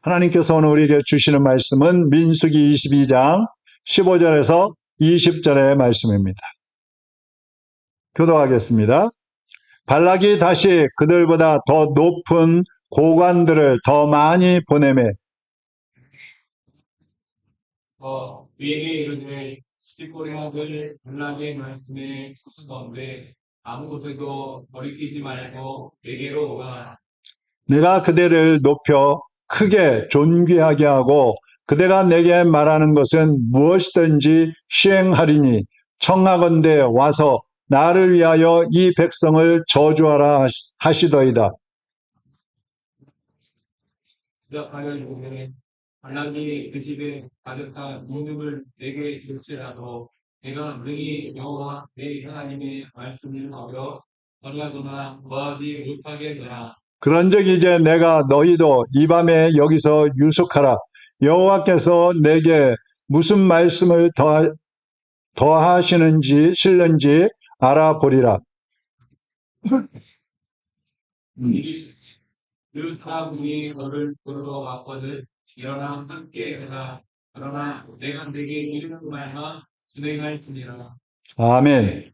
하나님께서 오늘 우리에게 주시는 말씀은 민수기 22장 15절에서 20절의 말씀입니다. 교도하겠습니다. 발락이 다시 그들보다 더 높은 고관들을 더 많이 보내매 그에게 이르되 십고리학을 발락의 말씀에 가운데 아무 곳에도 거리끼지 말고 내게로 오라. 내가 그대를 높여 크게 존귀하게 하고 그대가 내게 말하는 것은 무엇이든지 시행하리니 청하건대 와서 나를 위하여 이 백성을 저주하라 하시더이다. 대답하여 이르되 발락이 그 집에 가득한 무능을 내게 줄지라도 내가 능히 여호와 내 하나님의 말씀을 어겨 전하거나 거하지 못하겠느냐. 그런즉 이제 내가 너희도 이 밤에 여기서 유숙하라. 여호와께서 내게 무슨 말씀을 더하시는지 실는지 알아보리라. 그 사람들이 너를 부르러 왔거든 일어나 함께 해라. 그러나 내가 내게 이르는 말만 진행할지니라. 아멘.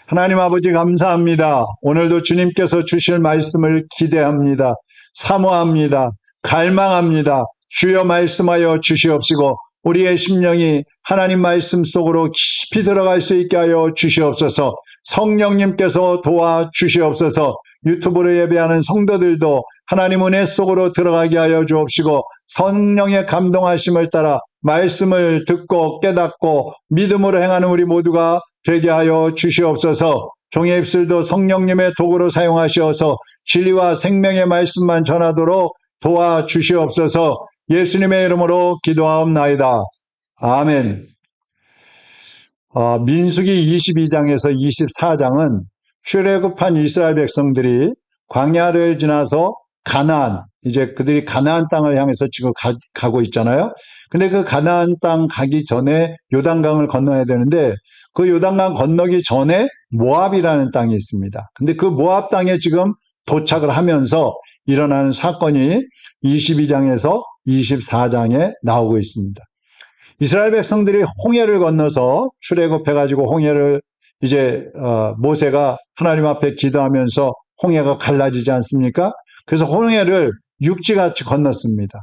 하나님 아버지 감사합니다. 오늘도 주님께서 주실 말씀을 기대합니다. 사모합니다. 갈망합니다. 주여 말씀하여 주시옵시고 우리의 심령이 하나님 말씀 속으로 깊이 들어갈 수 있게 하여 주시옵소서. 성령님께서 도와주시옵소서. 유튜브로 예배하는 성도들도 하나님 은혜 속으로 들어가게 하여 주옵시고 성령의 감동하심을 따라 말씀을 듣고 깨닫고 믿음으로 행하는 우리 모두가 되게 하여 주시옵소서. 종의 입술도 성령님의 도구로 사용하시어서 진리와 생명의 말씀만 전하도록 도와주시옵소서. 예수님의 이름으로 기도하옵나이다. 아멘. 민수기 22장에서 24장은 출애굽한 이스라엘 백성들이 광야를 지나서 가나안, 이제 그들이 가나안 땅을 향해서 지금 가고 있잖아요. 근데 그 가나안 땅 가기 전에 요단강을 건너야 되는데 그 요단강 건너기 전에 모압이라는 땅이 있습니다. 근데 그 모압 땅에 지금 도착을 하면서 일어나는 사건이 22장에서 24장에 나오고 있습니다. 이스라엘 백성들이 홍해를 건너서 출애굽해가지고 홍해를 이제 모세가 하나님 앞에 기도하면서 홍해가 갈라지지 않습니까? 그래서 홍해를 육지같이 건넜습니다.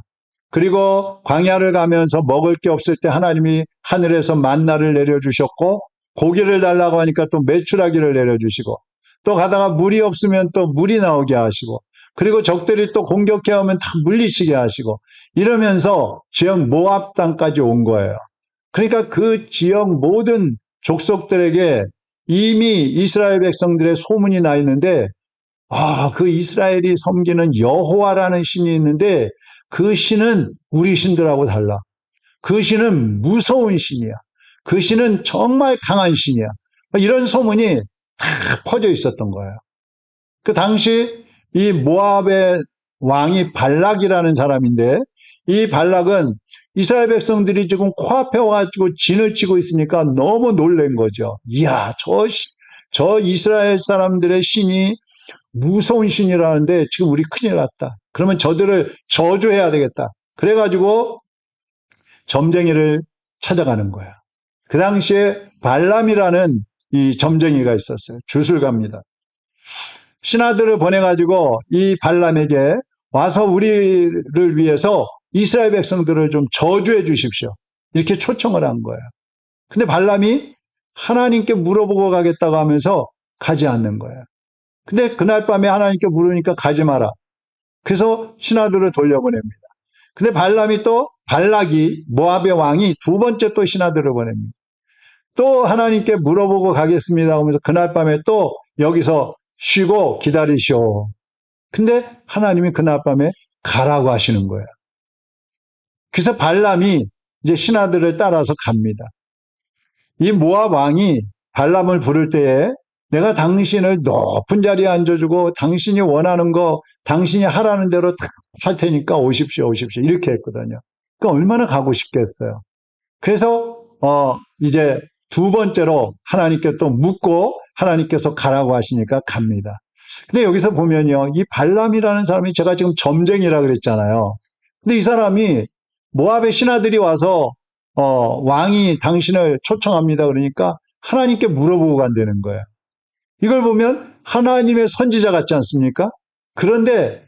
그리고 광야를 가면서 먹을 게 없을 때 하나님이 하늘에서 만나를 내려주셨고 고기를 달라고 하니까 또 메추라기를 내려주시고 또 가다가 물이 없으면 또 물이 나오게 하시고 그리고 적들이 또 공격해 오면 다 물리치게 하시고 이러면서 지역 모압 땅까지 온 거예요. 그러니까 그 지역 모든 족속들에게 이미 이스라엘 백성들의 소문이 나 있는데 그 이스라엘이 섬기는 여호와라는 신이 있는데 그 신은 우리 신들하고 달라. 그 신은 무서운 신이야. 그 신은 정말 강한 신이야. 이런 소문이 다 퍼져 있었던 거예요. 그 당시 이 모압의 왕이 발락이라는 사람인데 이 발락은 이스라엘 백성들이 지금 코앞에 와가지고 진을 치고 있으니까 너무 놀란 거죠. 이야, 저 이스라엘 사람들의 신이 무서운 신이라는데 지금 우리 큰일 났다. 그러면 저들을 저주해야 되겠다. 그래가지고 점쟁이를 찾아가는 거야. 그 당시에 발람이라는 이 점쟁이가 있었어요. 주술가입니다. 신하들을 보내가지고 이 발람에게 와서 우리를 위해서 이스라엘 백성들을 좀 저주해 주십시오. 이렇게 초청을 한 거예요. 근데 발람이 하나님께 물어보고 가겠다고 하면서 가지 않는 거예요. 근데 그날 밤에 하나님께 물으니까 가지 마라. 그래서 신하들을 돌려보냅니다. 근데 발락이 모압의 왕이 두 번째 또 신하들을 보냅니다. 또 하나님께 물어보고 가겠습니다 하면서 그날 밤에 또 여기서 쉬고 기다리시오. 근데 하나님이 그날 밤에 가라고 하시는 거예요. 그래서 발람이 이제 신하들을 따라서 갑니다. 이 모압 왕이 발람을 부를 때에 내가 당신을 높은 자리에 앉아주고 당신이 원하는 거 당신이 하라는 대로 다 살 테니까 오십시오 이렇게 했거든요. 그러니까 얼마나 가고 싶겠어요. 그래서 이제 두 번째로 하나님께 또 묻고 하나님께서 가라고 하시니까 갑니다. 근데 여기서 보면요, 이 발람이라는 사람이 제가 지금 점쟁이라 그랬잖아요. 근데 이 사람이 모압의 신하들이 와서 왕이 당신을 초청합니다. 그러니까 하나님께 물어보고 간다는 거예요. 이걸 보면 하나님의 선지자 같지 않습니까? 그런데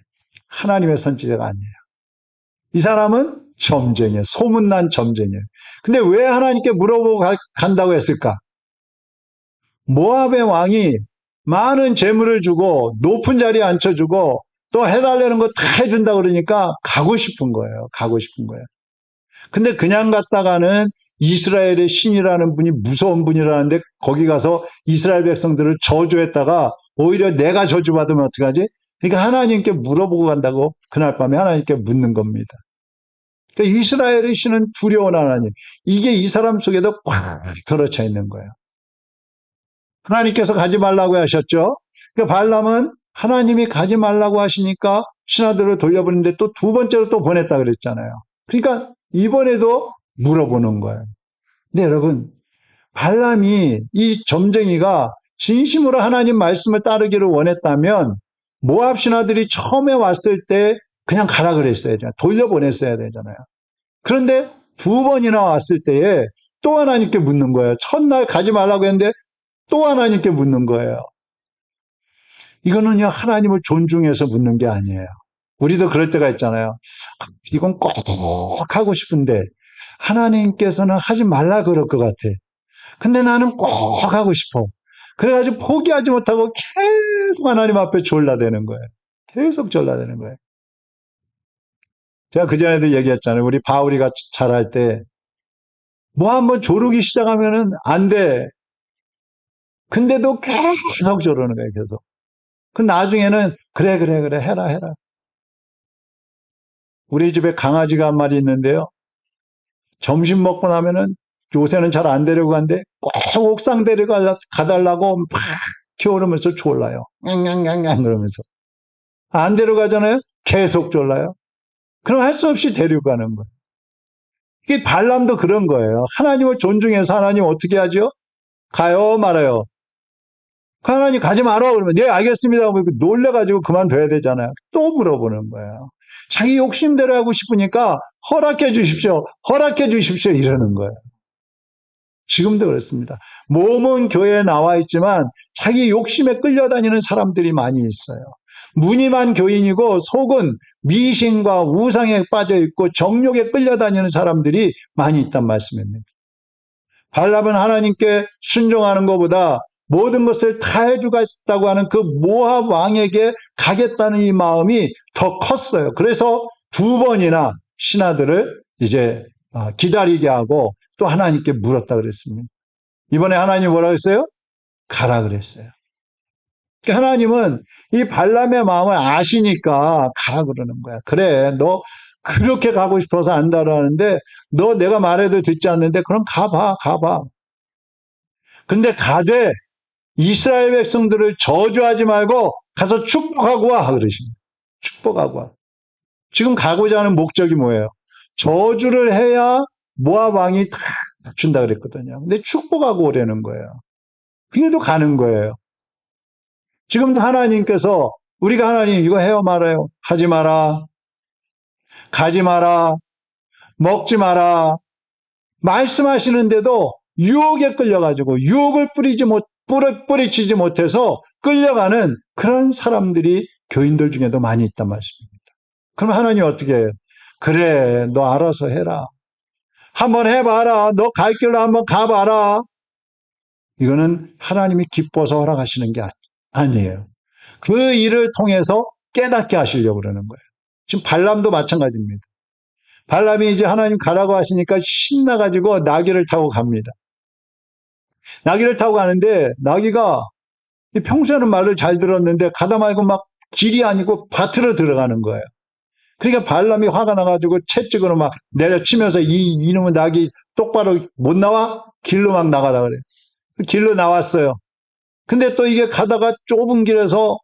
하나님의 선지자가 아니에요. 이 사람은 점쟁이에요. 소문난 점쟁이에요. 근데 왜 하나님께 물어보고 간다고 했을까? 모압의 왕이 많은 재물을 주고 높은 자리에 앉혀주고 또 해달라는 거 다 해준다 그러니까 가고 싶은 거예요. 가고 싶은 거예요. 근데 그냥 갔다가는 이스라엘의 신이라는 분이 무서운 분이라는데 거기 가서 이스라엘 백성들을 저주했다가 오히려 내가 저주받으면 어떡하지? 그러니까 하나님께 물어보고 간다고 그날 밤에 하나님께 묻는 겁니다. 그러니까 이스라엘의 신은 두려운 하나님. 이게 이 사람 속에도 꽉 들어차 있는 거예요. 하나님께서 가지 말라고 하셨죠. 그러니까 발람은 하나님이 가지 말라고 하시니까 신하들을 돌려보는데 또 두 번째로 또 보냈다 그랬잖아요. 그러니까 이번에도 물어보는 거예요. 근데 여러분, 발람이 이 점쟁이가 진심으로 하나님 말씀을 따르기를 원했다면 모압 신하들이 처음에 왔을 때 그냥 가라 그랬어야 되잖아요. 돌려보냈어야 되잖아요. 그런데 두 번이나 왔을 때에 또 하나님께 묻는 거예요. 첫날 가지 말라고 했는데 또 하나님께 묻는 거예요. 이거는요, 하나님을 존중해서 묻는 게 아니에요. 우리도 그럴 때가 있잖아요. 이건 꼭 하고 싶은데 하나님께서는 하지 말라 그럴 것 같아. 근데 나는 꼭 하고 싶어. 그래가지고 포기하지 못하고 계속 하나님 앞에 졸라대는 거예요. 계속 졸라대는 거예요. 제가 그전에도 얘기했잖아요. 우리 바울이가 잘할 때 뭐 한번 조르기 시작하면은 안 돼. 근데도 계속 조르는 거예요. 계속. 그 나중에는 그래 해라. 우리 집에 강아지가 한 마리 있는데요. 점심 먹고 나면은 요새는 잘 안 데리고 간대. 꼭 옥상 가달라고 막 키우면서 졸라요. 냥냥냥냥 그러면서. 안 데려가잖아요. 계속 졸라요. 그럼 할 수 없이 데리고 가는 거예요. 이게 발람도 그런 거예요. 하나님을 존중해서 하나님 어떻게 하죠? 가요 말아요. 하나님 가지 말아 그러면 네 알겠습니다 하고 놀래가지고 그만둬야 되잖아요. 또 물어보는 거예요. 자기 욕심대로 하고 싶으니까 허락해 주십시오. 이러는 거예요. 지금도 그렇습니다. 몸은 교회에 나와 있지만 자기 욕심에 끌려다니는 사람들이 많이 있어요. 무늬만 교인이고 속은 미신과 우상에 빠져 있고 정욕에 끌려다니는 사람들이 많이 있단 말씀입니다. 발람은 하나님께 순종하는 것보다 모든 것을 다 해주겠다고 하는 그 모압 왕에게 가겠다는 이 마음이 더 컸어요. 그래서 두 번이나 신하들을 이제 기다리게 하고 또 하나님께 물었다 그랬습니다. 이번에 하나님 뭐라고 했어요? 가라 그랬어요. 그러니까 하나님은 이 발람의 마음을 아시니까 가라 그러는 거야. 그래, 너 그렇게 가고 싶어서 안다라는데 너 내가 말해도 듣지 않는데 그럼 가봐. 근데 가되 이스라엘 백성들을 저주하지 말고 가서 축복하고 와 그러십니다. 축복하고 와. 지금 가고자 하는 목적이 뭐예요? 저주를 해야 모압 왕이 다 준다 그랬거든요. 근데 축복하고 오라는 거예요. 그래도 가는 거예요. 지금도 하나님께서 우리가 하나님 이거 해요 말아요? 하지 마라. 가지 마라. 먹지 마라. 말씀하시는데도 유혹에 끌려가지고 유혹을 뿌리치지 못해서 끌려가는 그런 사람들이 교인들 중에도 많이 있단 말씀입니다. 그럼 하나님 어떻게 해요? 그래, 너 알아서 해라. 한번 해봐라. 너 갈 길로 한번 가봐라. 이거는 하나님이 기뻐서 허락하시는 게 아니에요. 그 일을 통해서 깨닫게 하시려고 그러는 거예요. 지금 발람도 마찬가지입니다. 발람이 이제 하나님 가라고 하시니까 신나가지고 나귀를 타고 갑니다. 나귀를 타고 가는데 나귀가 평소에는 말을 잘 들었는데 가다 말고 막 길이 아니고 밭으로 들어가는 거예요. 그러니까 발람이 화가 나가지고 채찍으로 막 내려치면서 이놈의 나귀 똑바로 못 나와? 길로 막 나가라 그래. 길로 나왔어요. 근데 또 이게 가다가 좁은 길에서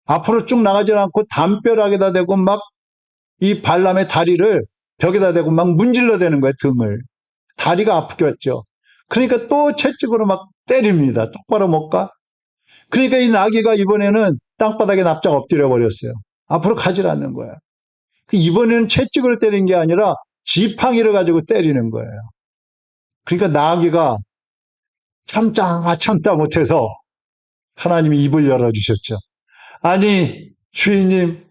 앞으로 쭉 나가지 않고 담벼락에다 대고 막 이 발람의 다리를 벽에다 대고 막 문질러 대는 거예요, 등을. 다리가 아프겠죠. 그러니까 또 채찍으로 막 때립니다. 똑바로 못 가? 그러니까 이 나귀가 이번에는 땅바닥에 납작 엎드려 버렸어요. 앞으로 가지 않는 거야. 이번에는 채찍으로 때린 게 아니라 지팡이를 가지고 때리는 거예요. 그러니까 나귀가 참다 못해서 하나님이 입을 열어주셨죠. 아니, 주인님,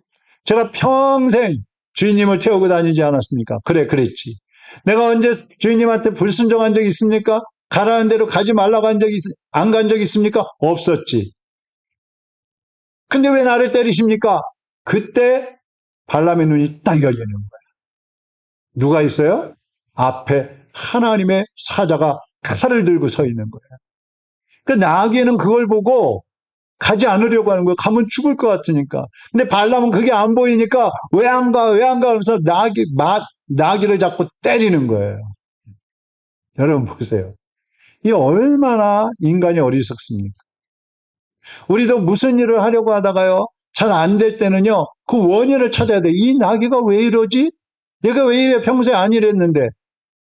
제가 평생 주인님을 태우고 다니지 않았습니까? 그래, 그랬지. 내가 언제 주인님한테 불순종한 적이 있습니까? 가라는 대로 가지 말라고 안 간 적이 있습니까? 없었지. 근데 왜 나를 때리십니까? 그때 발람의 눈이 딱 열리는 거야. 누가 있어요? 앞에 하나님의 사자가 칼을 들고 서 있는 거예요. 그 나귀는 그걸 보고 가지 않으려고 하는 거예요. 가면 죽을 것 같으니까. 근데 발람은 그게 안 보이니까 왜 안 가, 왜 안 가 하면서 나귀를 잡고 때리는 거예요. 여러분 보세요. 이 얼마나 인간이 어리석습니까? 우리도 무슨 일을 하려고 하다가요, 잘 안 될 때는요, 그 원인을 찾아야 돼. 이 나귀가 왜 이러지? 얘가 왜 이래? 평소에 안 이랬는데.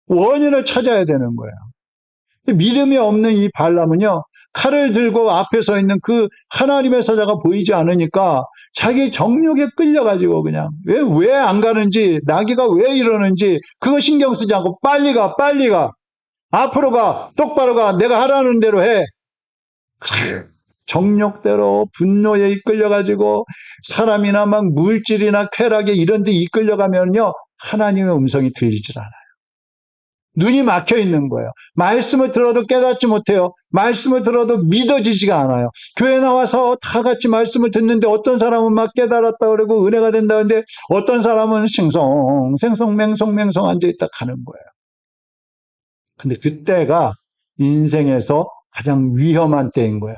원인을 찾아야 되는 거예요. 믿음이 없는 이 발람은요, 칼을 들고 앞에 서 있는 그 하나님의 사자가 보이지 않으니까 자기 정욕에 끌려가지고 그냥 왜 안 가는지, 나귀가 왜 이러는지 그거 신경 쓰지 않고 빨리 가, 빨리 가. 앞으로 가, 똑바로 가, 내가 하라는 대로 해. 정욕대로 분노에 이끌려가지고 사람이나 막 물질이나 쾌락에 이런 데 이끌려가면요, 하나님의 음성이 들리질 않아요. 눈이 막혀 있는 거예요. 말씀을 들어도 깨닫지 못해요. 말씀을 들어도 믿어지지가 않아요. 교회 나와서 다 같이 말씀을 듣는데 어떤 사람은 막 깨달았다 그러고 은혜가 된다 그러는데 어떤 사람은 맹송 앉아있다 가는 거예요. 근데 그때가 인생에서 가장 위험한 때인 거야.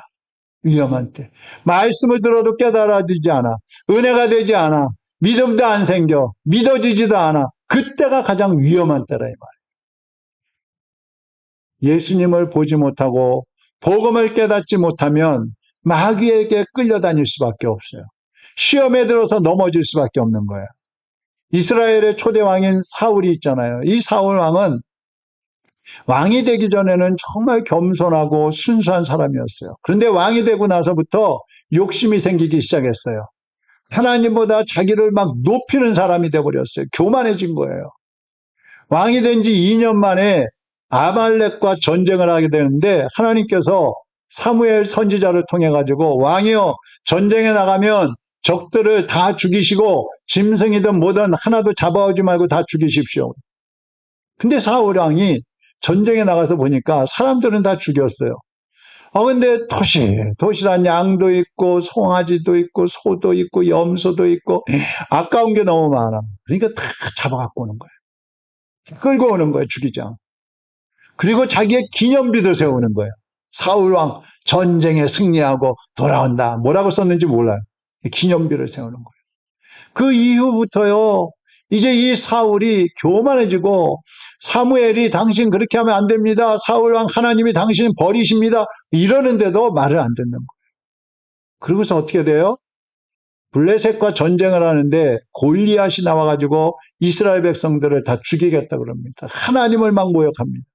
위험한 때. 말씀을 들어도 깨달아지지 않아. 은혜가 되지 않아. 믿음도 안 생겨. 믿어지지도 않아. 그때가 가장 위험한 때라 이 말이에요. 예수님을 보지 못하고 복음을 깨닫지 못하면 마귀에게 끌려다닐 수밖에 없어요. 시험에 들어서 넘어질 수밖에 없는 거예요. 이스라엘의 초대 왕인 사울이 있잖아요. 이 사울 왕은 왕이 되기 전에는 정말 겸손하고 순수한 사람이었어요. 그런데 왕이 되고 나서부터 욕심이 생기기 시작했어요. 하나님보다 자기를 막 높이는 사람이 돼버렸어요. 교만해진 거예요. 왕이 된 지 2년 만에 아말렉과 전쟁을 하게 되는데 하나님께서 사무엘 선지자를 통해 가지고 왕이여 전쟁에 나가면 적들을 다 죽이시고 짐승이든 뭐든 하나도 잡아오지 말고 다 죽이십시오. 근데 사울 왕이 전쟁에 나가서 보니까 사람들은 다 죽였어요. 근데 도시란 양도 있고 송아지도 있고 소도 있고 염소도 있고 아까운 게 너무 많아. 그러니까 다 잡아갖고 오는 거예요. 끌고 오는 거예요. 죽이지 않고. 그리고 자기의 기념비도 세우는 거예요. 사울왕 전쟁에 승리하고 돌아온다. 뭐라고 썼는지 몰라요. 기념비를 세우는 거예요. 그 이후부터요. 이제 이 사울이 교만해지고 사무엘이 당신 그렇게 하면 안 됩니다. 사울왕 하나님이 당신 버리십니다. 이러는데도 말을 안 듣는 거예요. 그러고서 어떻게 돼요? 블레셋과 전쟁을 하는데 골리앗이 나와가지고 이스라엘 백성들을 다 죽이겠다 그럽니다. 하나님을 막 모욕합니다.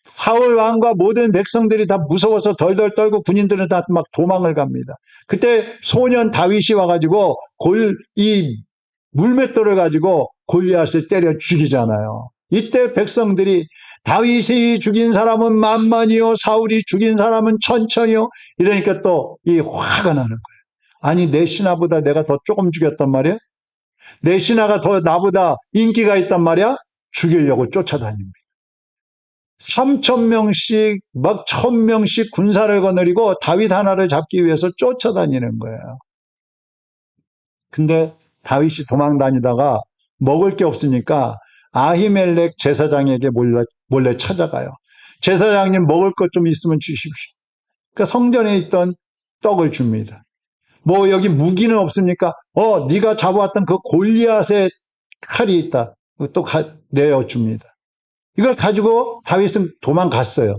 사울 왕과 모든 백성들이 다 무서워서 덜덜 떨고 군인들은 다 막 도망을 갑니다. 그때 소년 다윗이 와가지고 이 물맷돌을 가지고 골리앗을 때려 죽이잖아요. 이때 백성들이 다윗이 죽인 사람은 만만이요 사울이 죽인 사람은 천천히요. 이러니까 또 이 화가 나는 거예요. 아니 내 신하보다 내가 더 조금 죽였단 말이야? 내 신하가 더 나보다 인기가 있단 말이야? 죽이려고 쫓아다닙니다. 3,000명씩 막 1,000명씩 군사를 거느리고 다윗 하나를 잡기 위해서 쫓아다니는 거예요. 근데 다윗이 도망 다니다가 먹을 게 없으니까 아히멜렉 제사장에게 몰래 찾아가요. 제사장님 먹을 것 좀 있으면 주십시오. 그러니까 성전에 있던 떡을 줍니다. 뭐 여기 무기는 없습니까? 네가 잡아왔던 그 골리앗의 칼이 있다. 또 내어줍니다. 이걸 가지고 다윗은 도망갔어요.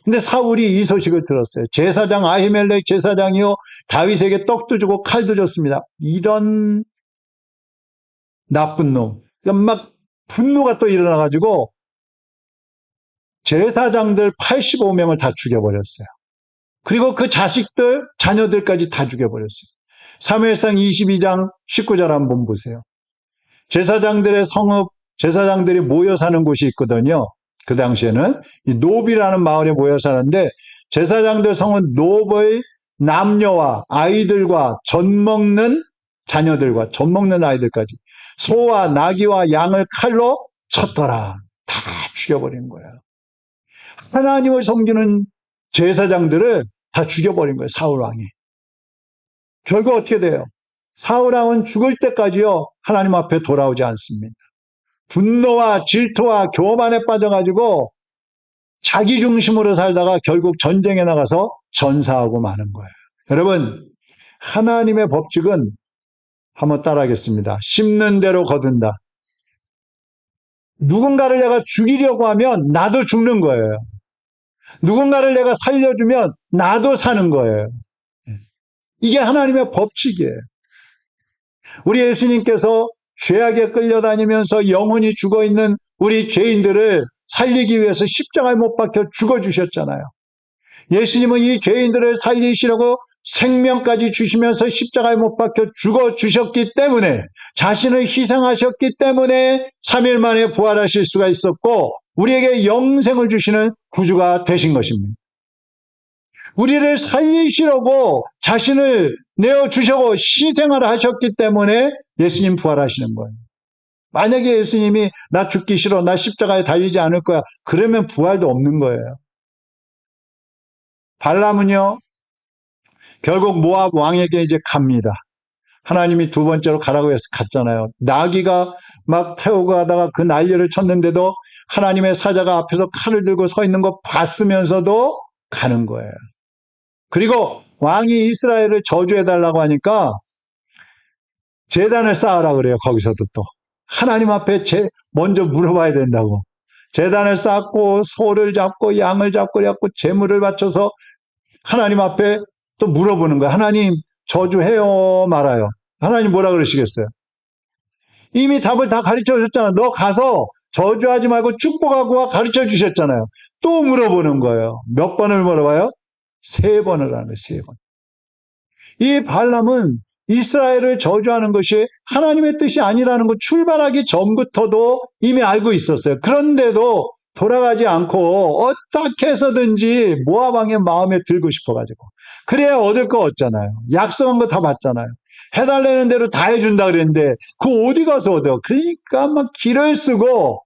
근데 사울이 이 소식을 들었어요. 제사장 아히멜렉 제사장이요 다윗에게 떡도 주고 칼도 줬습니다. 이런 나쁜 놈. 그러니까 막 분노가 또 일어나가지고 제사장들 85명을 다 죽여버렸어요. 그리고 그 자녀들까지 다 죽여버렸어요. 사무엘상 22장 19절 한번 보세요. 제사장들의 성읍, 제사장들이 모여 사는 곳이 있거든요. 그 당시에는 이 노비라는 마을에 모여 사는데 제사장들 성은 노비의 남녀와 아이들과 젖먹는 자녀들과 젖먹는 아이들까지 소와 나귀와 양을 칼로 쳤더라. 다 죽여버린 거야. 하나님을 섬기는 제사장들을 다 죽여버린 거예요. 사울 왕이. 결국 어떻게 돼요? 사울 왕은 죽을 때까지요. 하나님 앞에 돌아오지 않습니다. 분노와 질투와 교만에 빠져가지고 자기 중심으로 살다가 결국 전쟁에 나가서 전사하고 마는 거예요. 여러분, 하나님의 법칙은 한번 따라하겠습니다. 심는 대로 거둔다. 누군가를 내가 죽이려고 하면 나도 죽는 거예요. 누군가를 내가 살려주면 나도 사는 거예요. 이게 하나님의 법칙이에요. 우리 예수님께서 죄악에 끌려다니면서 영혼이 죽어있는 우리 죄인들을 살리기 위해서 십자가에 못 박혀 죽어주셨잖아요. 예수님은 이 죄인들을 살리시려고 생명까지 주시면서 십자가에 못 박혀 죽어주셨기 때문에 자신을 희생하셨기 때문에 3일 만에 부활하실 수가 있었고 우리에게 영생을 주시는 구주가 되신 것입니다. 우리를 살리시려고 자신을 내어주시고 희생을 하셨기 때문에 예수님 부활하시는 거예요. 만약에 예수님이 나 죽기 싫어, 나 십자가에 달리지 않을 거야, 그러면 부활도 없는 거예요. 발람은요, 결국 모압 왕에게 이제 갑니다. 하나님이 두 번째로 가라고 해서 갔잖아요. 나귀가 막 태우고 가다가 그 난리를 쳤는데도 하나님의 사자가 앞에서 칼을 들고 서 있는 거 봤으면서도 가는 거예요. 그리고 왕이 이스라엘을 저주해달라고 하니까 제단을 쌓으라 그래요. 거기서도 또. 하나님 앞에 먼저 물어봐야 된다고. 제단을 쌓고 소를 잡고 양을 잡고 제물을 바쳐서 하나님 앞에 또 물어보는 거예요. 하나님 저주해요 말아요. 하나님 뭐라 그러시겠어요? 이미 답을 다 가르쳐 주셨잖아. 너 가서 저주하지 말고 축복하고 와 가르쳐 주셨잖아요. 또 물어보는 거예요. 몇 번을 물어봐요? 3번을 하는 거예요. 3번. 이 발람은 이스라엘을 저주하는 것이 하나님의 뜻이 아니라는 거 출발하기 전부터도 이미 알고 있었어요. 그런데도 돌아가지 않고 어떻게 해서든지 모압 왕의 마음에 들고 싶어가지고 그래야 얻을 거 얻잖아요. 약속한 거 다 받잖아요. 해달라는 대로 다 해준다 그랬는데 그 어디 가서 얻어? 그러니까 막 길을 쓰고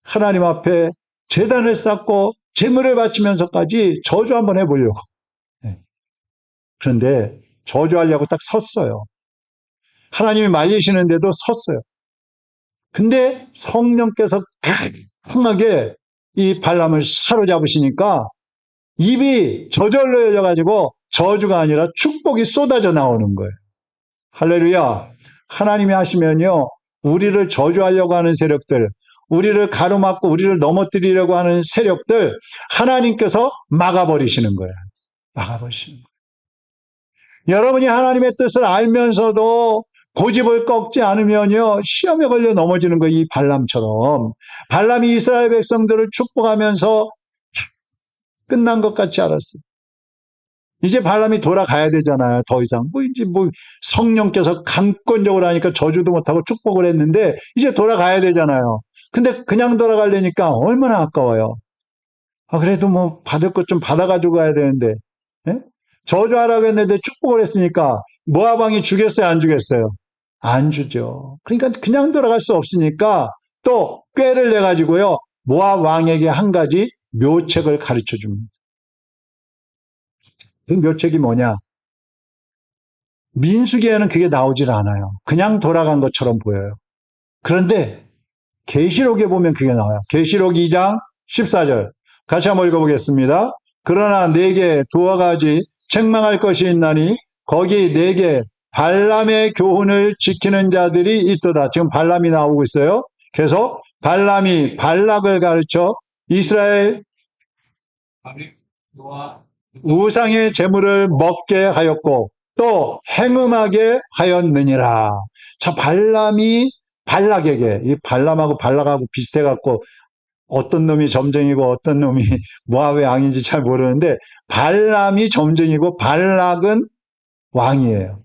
하나님 앞에 제단을 쌓고 제물을 바치면서까지 저주 한번 해보려고. 그런데 저주하려고 딱 섰어요. 하나님이 말리시는데도 섰어요. 근데 성령께서 강하게 이 발람을 사로잡으시니까 입이 저절로 열려가지고 저주가 아니라 축복이 쏟아져 나오는 거예요. 할렐루야. 하나님이 하시면요, 우리를 저주하려고 하는 세력들, 우리를 가로막고 우리를 넘어뜨리려고 하는 세력들 하나님께서 막아버리시는 거예요. 막아버리시는 거예요. 여러분이 하나님의 뜻을 알면서도 고집을 꺾지 않으면요, 시험에 걸려 넘어지는 거예요. 이 발람처럼. 발람이 이스라엘 백성들을 축복하면서 끝난 것 같지 않았어요. 이제 발람이 돌아가야 되잖아요. 더 이상. 이제 성령께서 강권적으로 하니까 저주도 못하고 축복을 했는데, 이제 돌아가야 되잖아요. 근데 그냥 돌아가려니까 얼마나 아까워요. 그래도 받을 것 좀 받아가지고 가야 되는데, 예? 저주하라고 했는데 축복을 했으니까, 모압 왕이 주겠어요? 안 주겠어요? 안 주죠. 그러니까 그냥 돌아갈 수 없으니까 또 꾀를 내가지고요, 모압 왕에게 한 가지 묘책을 가르쳐 줍니다. 그 묘책이 뭐냐? 민수기에는 그게 나오질 않아요. 그냥 돌아간 것처럼 보여요. 그런데 계시록에 보면 그게 나와요. 계시록 2장 14절. 같이 한번 읽어보겠습니다. 그러나 내게 두어 가지 책망할 것이 있나니 거기 내게 발람의 교훈을 지키는 자들이 있도다. 지금 발람이 나오고 있어요. 그래서 발람이 발락을 가르쳐 이스라엘 우상의 재물을 먹게 하였고 또 행음하게 하였느니라. 자, 발람이 발락에게, 이 발람하고 발락하고 비슷해갖고 어떤 놈이 점쟁이고 어떤 놈이 모압의 왕인지 잘 모르는데 발람이 점쟁이고 발락은 왕이에요.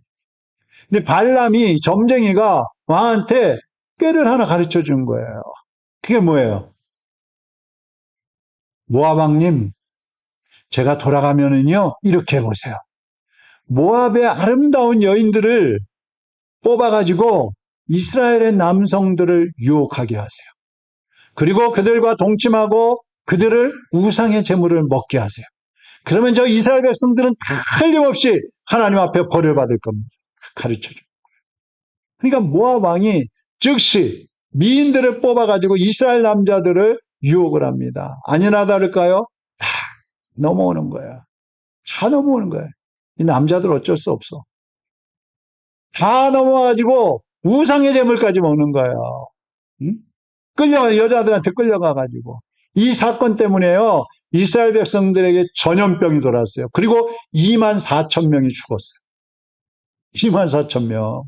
근데 발람이 점쟁이가 왕한테 꾀를 하나 가르쳐 준 거예요. 그게 뭐예요? 모압 왕님, 제가 돌아가면은요, 이렇게 해보세요. 모압의 아름다운 여인들을 뽑아가지고 이스라엘의 남성들을 유혹하게 하세요. 그리고 그들과 동침하고 그들을 우상의 제물을 먹게 하세요. 그러면 저 이스라엘 백성들은 다 틀림없이 하나님 앞에 벌을 받을 겁니다. 가르쳐줘요. 그러니까 모압 왕이 즉시 미인들을 뽑아가지고 이스라엘 남자들을 유혹을 합니다. 아니나 다를까요? 다 넘어오는 거야. 다 넘어오는 거야. 이 남자들 어쩔 수 없어. 다 넘어와가지고 우상의 제물까지 먹는 거예요. 응? 여자들한테 끌려가가지고. 이 사건 때문에요, 이스라엘 백성들에게 전염병이 돌았어요. 그리고 2만 4천 명이 죽었어요. 2만 4천 명.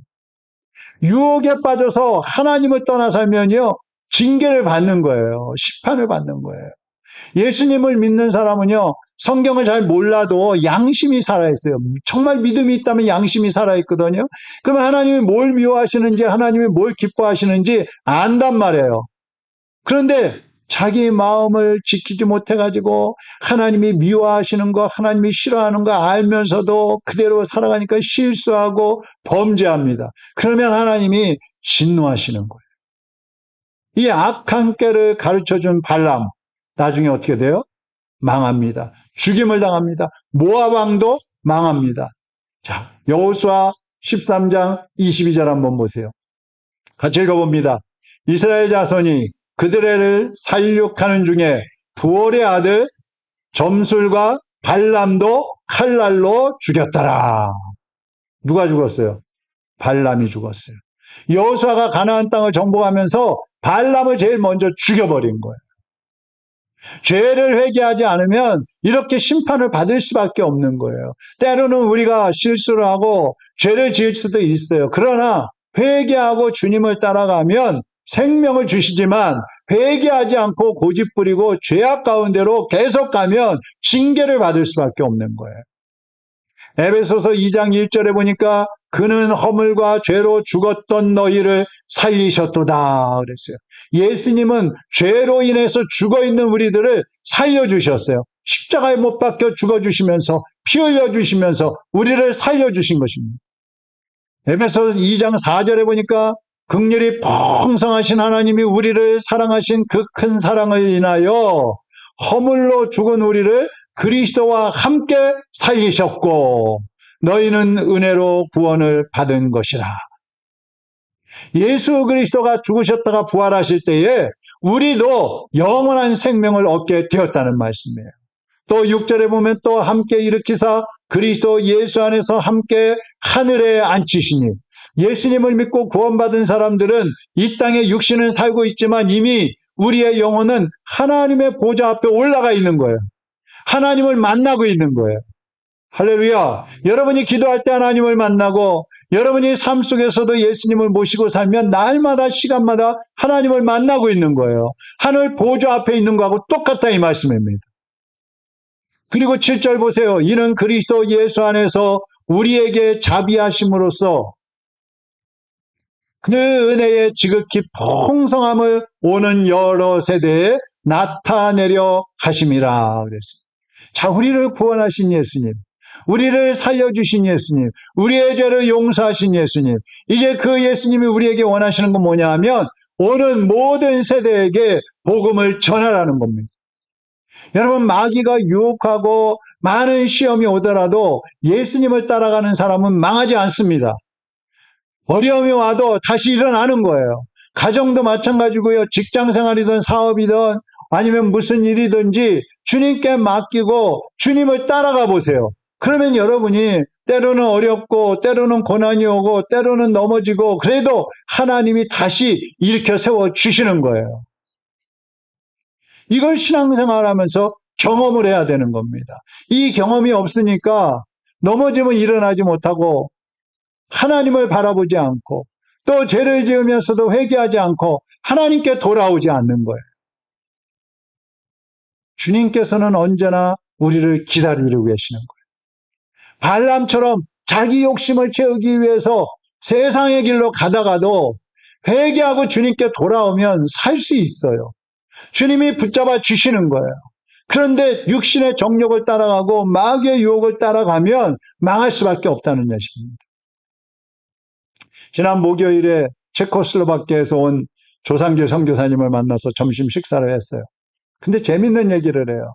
유혹에 빠져서 하나님을 떠나 살면요, 징계를 받는 거예요. 심판을 받는 거예요. 예수님을 믿는 사람은요, 성경을 잘 몰라도 양심이 살아있어요. 정말 믿음이 있다면 양심이 살아있거든요. 그러면 하나님이 뭘 미워하시는지, 하나님이 뭘 기뻐하시는지 안단 말이에요. 그런데 자기 마음을 지키지 못해가지고 하나님이 미워하시는 거, 하나님이 싫어하는 거 알면서도 그대로 살아가니까 실수하고 범죄합니다. 그러면 하나님이 진노하시는 거예요. 이 악한 꾀를 가르쳐준 발람, 나중에 어떻게 돼요? 망합니다. 죽임을 당합니다. 모압 왕도 망합니다. 자, 여호수아 13장 22절 한번 보세요. 같이 읽어봅니다. 이스라엘 자손이 그들을 살육하는 중에 부올의 아들 점술과 발람도 칼날로 죽였더라. 누가 죽었어요? 발람이 죽었어요. 여호수아가 가나안 땅을 정복하면서 발람을 제일 먼저 죽여버린 거예요. 죄를 회개하지 않으면 이렇게 심판을 받을 수밖에 없는 거예요. 때로는 우리가 실수를 하고 죄를 지을 수도 있어요. 그러나 회개하고 주님을 따라가면 생명을 주시지만 회개하지 않고 고집부리고 죄악 가운데로 계속 가면 징계를 받을 수밖에 없는 거예요. 에베소서 2장 1절에 보니까 그는 허물과 죄로 죽었던 너희를 살리셨도다 그랬어요. 예수님은 죄로 인해서 죽어있는 우리들을 살려주셨어요. 십자가에 못 박혀 죽어주시면서 피 흘려주시면서 우리를 살려주신 것입니다. 에베소서 2장 4절에 보니까 긍휼이 풍성하신 하나님이 우리를 사랑하신 그 큰 사랑을 인하여 허물로 죽은 우리를 그리스도와 함께 살리셨고 너희는 은혜로 구원을 받은 것이라. 예수 그리스도가 죽으셨다가 부활하실 때에 우리도 영원한 생명을 얻게 되었다는 말씀이에요. 또 6절에 보면 또 함께 일으키사 그리스도 예수 안에서 함께 하늘에 앉히시니 예수님을 믿고 구원받은 사람들은 이 땅에 육신은 살고 있지만 이미 우리의 영혼은 하나님의 보좌 앞에 올라가 있는 거예요. 하나님을 만나고 있는 거예요. 할렐루야. 여러분이 기도할 때 하나님을 만나고 여러분이 삶 속에서도 예수님을 모시고 살면 날마다 시간마다 하나님을 만나고 있는 거예요. 하늘 보좌 앞에 있는 거하고 똑같다 이 말씀입니다. 그리고 7절 보세요. 이는 그리스도 예수 안에서 우리에게 자비하심으로써 그 은혜의 지극히 풍성함을 오는 여러 세대에 나타내려 하심이라 그랬어요. 자, 우리를 구원하신 예수님, 우리를 살려주신 예수님, 우리의 죄를 용서하신 예수님, 이제 그 예수님이 우리에게 원하시는 건 뭐냐 하면 오는 모든 세대에게 복음을 전하라는 겁니다. 여러분, 마귀가 유혹하고 많은 시험이 오더라도 예수님을 따라가는 사람은 망하지 않습니다. 어려움이 와도 다시 일어나는 거예요. 가정도 마찬가지고요. 직장생활이든 사업이든 아니면 무슨 일이든지 주님께 맡기고 주님을 따라가 보세요. 그러면 여러분이 때로는 어렵고 때로는 고난이 오고 때로는 넘어지고 그래도 하나님이 다시 일으켜 세워주시는 거예요. 이걸 신앙생활하면서 경험을 해야 되는 겁니다. 이 경험이 없으니까 넘어지면 일어나지 못하고 하나님을 바라보지 않고 또 죄를 지으면서도 회개하지 않고 하나님께 돌아오지 않는 거예요. 주님께서는 언제나 우리를 기다리고 계시는 거예요. 발람처럼 자기 욕심을 채우기 위해서 세상의 길로 가다가도 회개하고 주님께 돌아오면 살 수 있어요. 주님이 붙잡아 주시는 거예요. 그런데 육신의 정욕을 따라가고 마귀의 유혹을 따라가면 망할 수밖에 없다는 것입니다. 지난 목요일에 체코슬로바키아에서 온 조상길 선교사님을 만나서 점심 식사를 했어요. 근데 재밌는 얘기를 해요.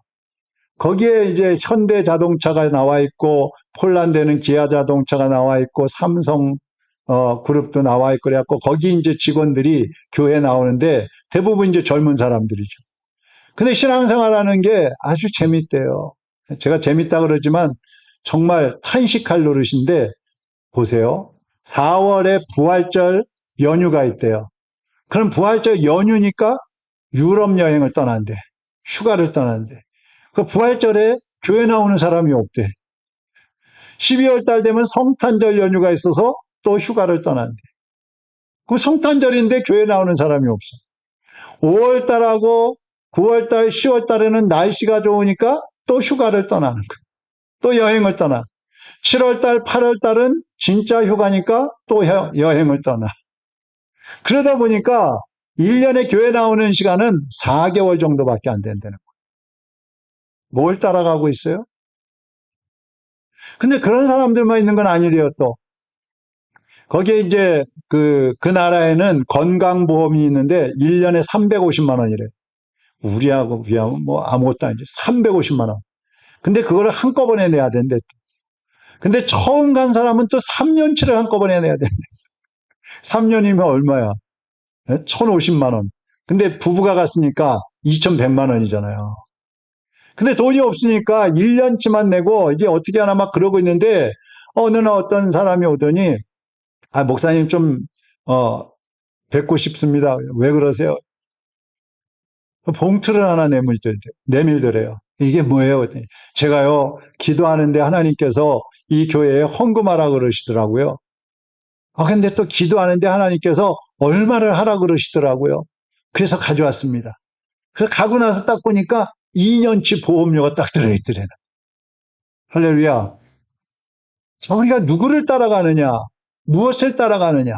거기에 이제 현대 자동차가 나와 있고 폴란드에는 기아 자동차가 나와 있고 삼성 그룹도 나와 있고 그래갖고 거기 이제 직원들이 교회에 나오는데 대부분 이제 젊은 사람들이죠. 근데 신앙생활하는 게 아주 재밌대요. 제가 재밌다 그러지만 정말 탄식할 노릇인데 보세요. 4월에 부활절 연휴가 있대요. 그럼 부활절 연휴니까 유럽 여행을 떠난대. 휴가를 떠난대. 그 부활절에 교회 나오는 사람이 없대. 12월 달 되면 성탄절 연휴가 있어서 또 휴가를 떠난대. 그 성탄절인데 교회 나오는 사람이 없어. 5월 달하고 9월 달, 10월 달에는 날씨가 좋으니까 또 휴가를 떠나는 거야. 또 여행을 떠나. 7월 달, 8월 달은 진짜 휴가니까 또 여행을 떠나. 그러다 보니까 1년에 교회 나오는 시간은 4개월 정도밖에 안 된다는 거예요. 뭘 따라가고 있어요? 근데 그런 사람들만 있는 건 아니래요, 또. 거기에 이제 그 나라에는 건강보험이 있는데 1년에 350만 원이래. 우리하고 비하면 뭐 아무것도 아니지. 350만 원. 근데 그거를 한꺼번에 내야 된대. 근데 처음 간 사람은 또 3년치를 한꺼번에 내야 된대. 3년이면 얼마야? 1,050만 원. 근데 부부가 갔으니까 2,100만 원이잖아요. 근데 돈이 없으니까 1년치만 내고 이제 어떻게 하나 막 그러고 있는데 어느 날 어떤 사람이 오더니 목사님 좀 뵙고 싶습니다. 왜 그러세요? 봉투를 하나 내밀더래요. 이게 뭐예요? 그랬더니 제가요 기도하는데 하나님께서 이 교회에 헌금하라 그러시더라고요. 근데 또 기도하는데 하나님께서 얼마를 하라 그러시더라고요. 그래서 가져왔습니다. 그래서 가고 나서 딱 보니까 2년치 보험료가 딱 들어있더래요. 할렐루야. 우리가 누구를 따라가느냐? 무엇을 따라가느냐?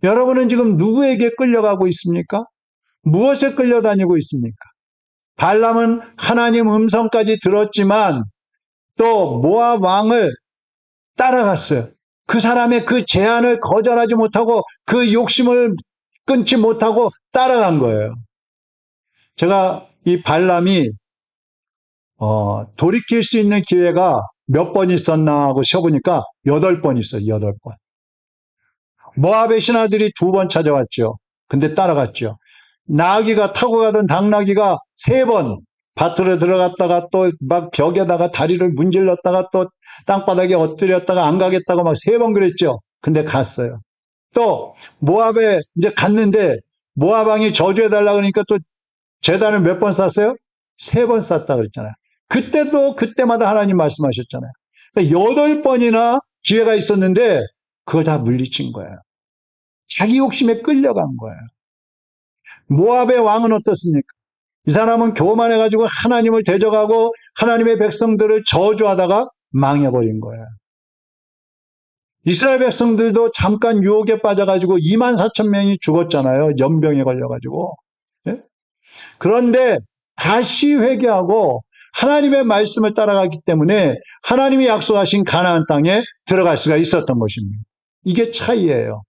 여러분은 지금 누구에게 끌려가고 있습니까? 무엇에 끌려다니고 있습니까? 발람은 하나님 음성까지 들었지만 또 모압 왕을 따라갔어요. 그 사람의 그 제안을 거절하지 못하고 그 욕심을 끊지 못하고 따라간 거예요. 제가 이 발람이 돌이킬 수 있는 기회가 몇 번 있었나 하고 쉬어보니까 8번 있어요. 8번. 모압의 신하들이 2번 찾아왔죠. 근데 따라갔죠. 나귀가 타고 가던 당나귀가 3번 밭으로 들어갔다가 또 막 벽에다가 다리를 문질렀다가 또 땅바닥에 엎드렸다가 안 가겠다고 막 3번 그랬죠. 근데 갔어요. 또 모압에 이제 갔는데 모압 왕이 저주해달라 그러니까 또 제단을 몇 번 쌌어요? 3번 쌌다 그랬잖아요. 그때도 그때마다 하나님 말씀하셨잖아요. 8번이나 기회가 있었는데 그걸 다 물리친 거예요. 자기 욕심에 끌려간 거예요. 모압의 왕은 어떻습니까? 이 사람은 교만해가지고 하나님을 대적하고 하나님의 백성들을 저주하다가 망해버린 거예요. 이스라엘 백성들도 잠깐 유혹에 빠져가지고 24,000명이 죽었잖아요. 연병에 걸려가지고. 예? 그런데 다시 회개하고 하나님의 말씀을 따라가기 때문에 하나님이 약속하신 가나안 땅에 들어갈 수가 있었던 것입니다. 이게 차이예요.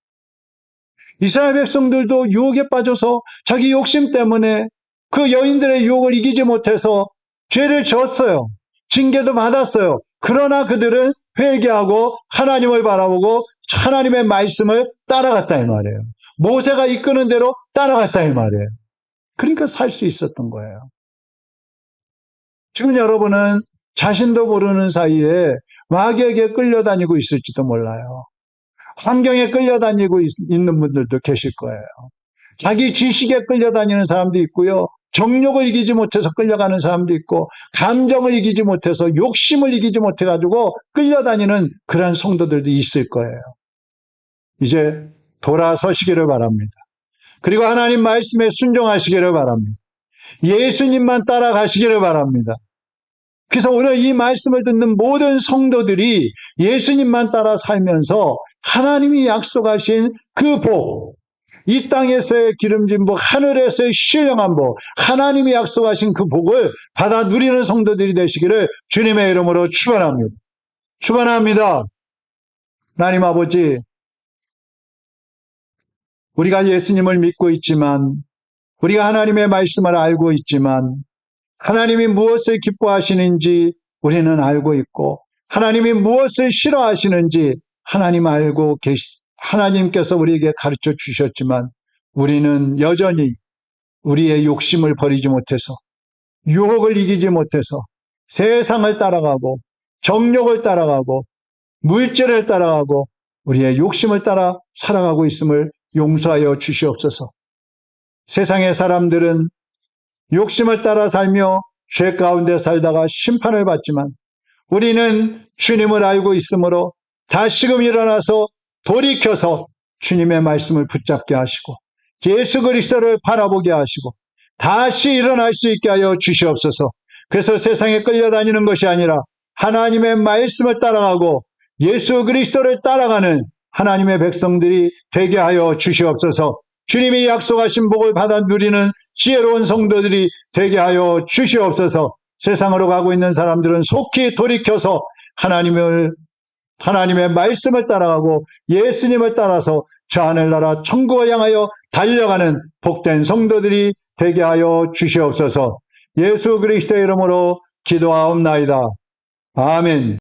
이스라엘 백성들도 유혹에 빠져서 자기 욕심 때문에 그 여인들의 유혹을 이기지 못해서 죄를 졌어요. 징계도 받았어요. 그러나 그들은 회개하고 하나님을 바라보고 하나님의 말씀을 따라갔다 이 말이에요. 모세가 이끄는 대로 따라갔다 이 말이에요. 그러니까 살 수 있었던 거예요. 지금 여러분은 자신도 모르는 사이에 마귀에게 끌려다니고 있을지도 몰라요. 환경에 끌려다니고 있는 분들도 계실 거예요. 자기 지식에 끌려다니는 사람도 있고요. 정욕을 이기지 못해서 끌려가는 사람도 있고 감정을 이기지 못해서 욕심을 이기지 못해가지고 끌려다니는 그런 성도들도 있을 거예요. 이제 돌아서시기를 바랍니다. 그리고 하나님 말씀에 순종하시기를 바랍니다. 예수님만 따라가시기를 바랍니다. 그래서 오늘 이 말씀을 듣는 모든 성도들이 예수님만 따라 살면서 하나님이 약속하신 그 복, 이 땅에서의 기름진 복, 하늘에서의 신령한 복, 하나님이 약속하신 그 복을 받아 누리는 성도들이 되시기를 주님의 이름으로 축원합니다. 축원합니다. 하나님 아버지, 우리가 예수님을 믿고 있지만, 우리가 하나님의 말씀을 알고 있지만, 하나님이 무엇을 기뻐하시는지 우리는 알고 있고, 하나님이 무엇을 싫어하시는지 하나님께서 우리에게 가르쳐 주셨지만, 우리는 여전히 우리의 욕심을 버리지 못해서, 유혹을 이기지 못해서, 세상을 따라가고, 정욕을 따라가고, 물질을 따라가고, 우리의 욕심을 따라 살아가고 있음을 용서하여 주시옵소서. 세상의 사람들은 욕심을 따라 살며 죄 가운데 살다가 심판을 받지만 우리는 주님을 알고 있으므로 다시금 일어나서 돌이켜서 주님의 말씀을 붙잡게 하시고 예수 그리스도를 바라보게 하시고 다시 일어날 수 있게 하여 주시옵소서. 그래서 세상에 끌려다니는 것이 아니라 하나님의 말씀을 따라가고 예수 그리스도를 따라가는 하나님의 백성들이 되게 하여 주시옵소서. 주님이 약속하신 복을 받아 누리는 지혜로운 성도들이 되게 하여 주시옵소서. 세상으로 가고 있는 사람들은 속히 돌이켜서 하나님의 말씀을 따라가고 예수님을 따라서 저 하늘나라 천국을 향하여 달려가는 복된 성도들이 되게 하여 주시옵소서. 예수 그리스도의 이름으로 기도하옵나이다. 아멘.